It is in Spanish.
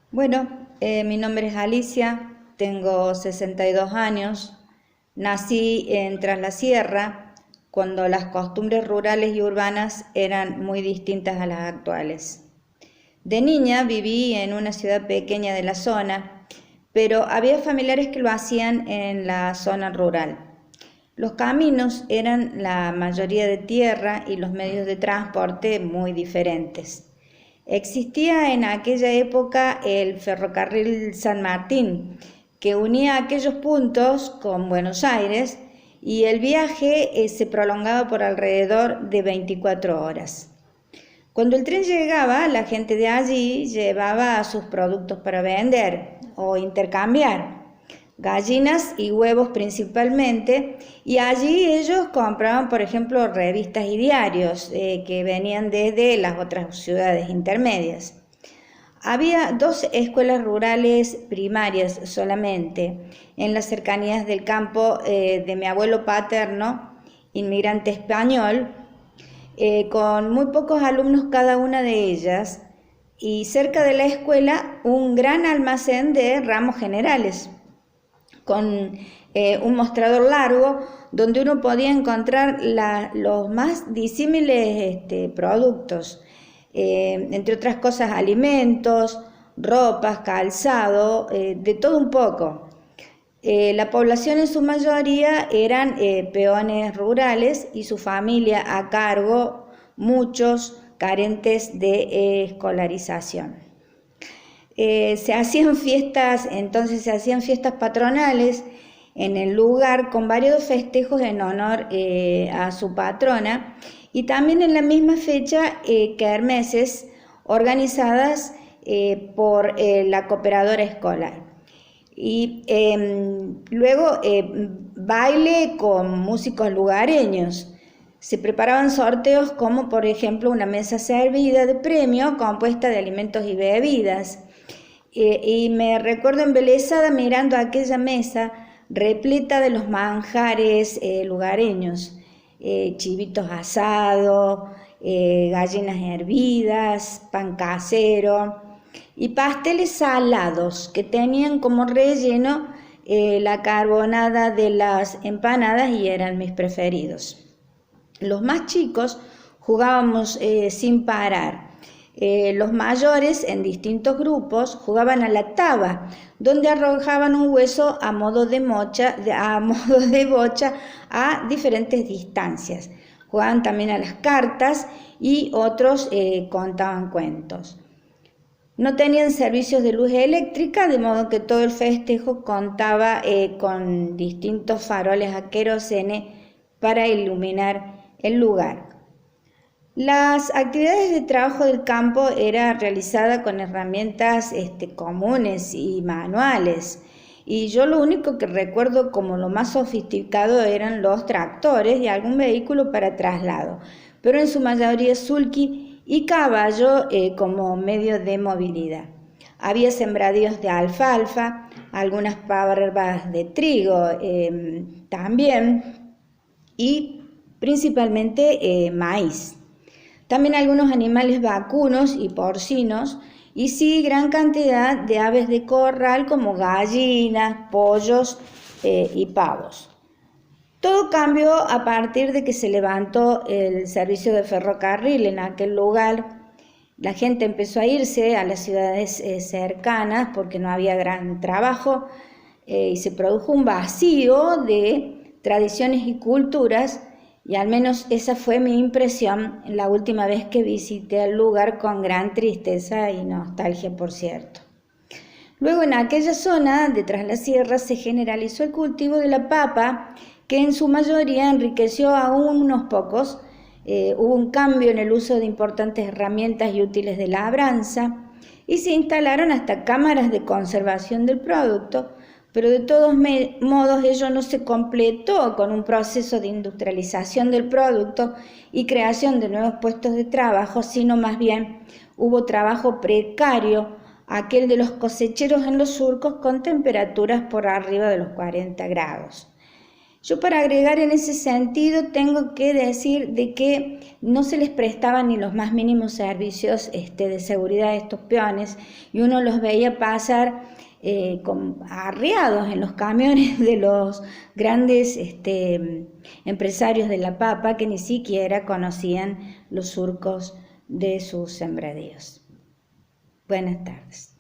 Mi nombre es Alicia, tengo 62 años, nací en Tras la Sierra, cuando las costumbres rurales y urbanas eran muy distintas a las actuales. De niña viví en una ciudad pequeña de la zona, pero había familiares que lo hacían en la zona rural. Los caminos eran la mayoría de tierra y los medios de transporte muy diferentes. Existía en aquella época el ferrocarril San Martín, que unía aquellos puntos con Buenos Aires, y el viaje se prolongaba por alrededor de 24 horas. Cuando el tren llegaba, la gente de allí llevaba sus productos para vender o intercambiar, gallinas y huevos principalmente, y allí ellos compraban, por ejemplo, revistas y diarios que venían desde las otras ciudades intermedias. Había 2 escuelas rurales primarias solamente en las cercanías del campo de mi abuelo paterno, inmigrante español, con muy pocos alumnos cada una de ellas, y cerca de la escuela un gran almacén de ramos generales, con un mostrador largo donde uno podía encontrar los más disímiles productos, entre otras cosas alimentos, ropas, calzado, de todo un poco. La población en su mayoría eran peones rurales y su familia a cargo, muchos carentes de escolarización. Se hacían fiestas patronales en el lugar con varios festejos en honor a su patrona, y también en la misma fecha kermeses organizadas por la cooperadora escolar. Y luego baile con músicos lugareños. Se preparaban sorteos como, por ejemplo, una mesa servida de premio compuesta de alimentos y bebidas. Y me recuerdo embelesada mirando aquella mesa repleta de los manjares lugareños, chivitos asados, gallinas hervidas, pan casero y pasteles salados que tenían como relleno la carbonada de las empanadas, y eran mis preferidos. Los más chicos jugábamos sin parar. Los mayores, en distintos grupos, jugaban a la taba, donde arrojaban un hueso a modo de bocha a diferentes distancias. Jugaban también a las cartas y otros contaban cuentos. No tenían servicios de luz eléctrica, de modo que todo el festejo contaba con distintos faroles a querosene para iluminar el lugar. Las actividades de trabajo del campo eran realizadas con herramientas comunes y manuales, y yo lo único que recuerdo como lo más sofisticado eran los tractores y algún vehículo para traslado, pero en su mayoría sulky y caballo como medio de movilidad. Había sembradíos de alfalfa, algunas parvas de trigo también, y principalmente maíz. También algunos animales vacunos y porcinos, y sí gran cantidad de aves de corral como gallinas, pollos y pavos. Todo cambió a partir de que se levantó el servicio de ferrocarril en aquel lugar. La gente empezó a irse a las ciudades cercanas porque no había gran trabajo, y se produjo un vacío de tradiciones y culturas. Y al menos esa fue mi impresión la última vez que visité el lugar, con gran tristeza y nostalgia, por cierto. Luego, en aquella zona de Tras la Sierra, se generalizó el cultivo de la papa, que en su mayoría enriqueció a unos pocos. Hubo un cambio en el uso de importantes herramientas y útiles de labranza, y se instalaron hasta cámaras de conservación del producto, pero de todos modos ello no se completó con un proceso de industrialización del producto y creación de nuevos puestos de trabajo, sino más bien hubo trabajo precario, aquel de los cosecheros en los surcos con temperaturas por arriba de los 40 grados. Yo para agregar en ese sentido tengo que decir de que no se les prestaban ni los más mínimos servicios de seguridad a estos peones y uno los veía pasar arriados en los camiones de los grandes empresarios de la papa que ni siquiera conocían los surcos de sus sembradíos. Buenas tardes.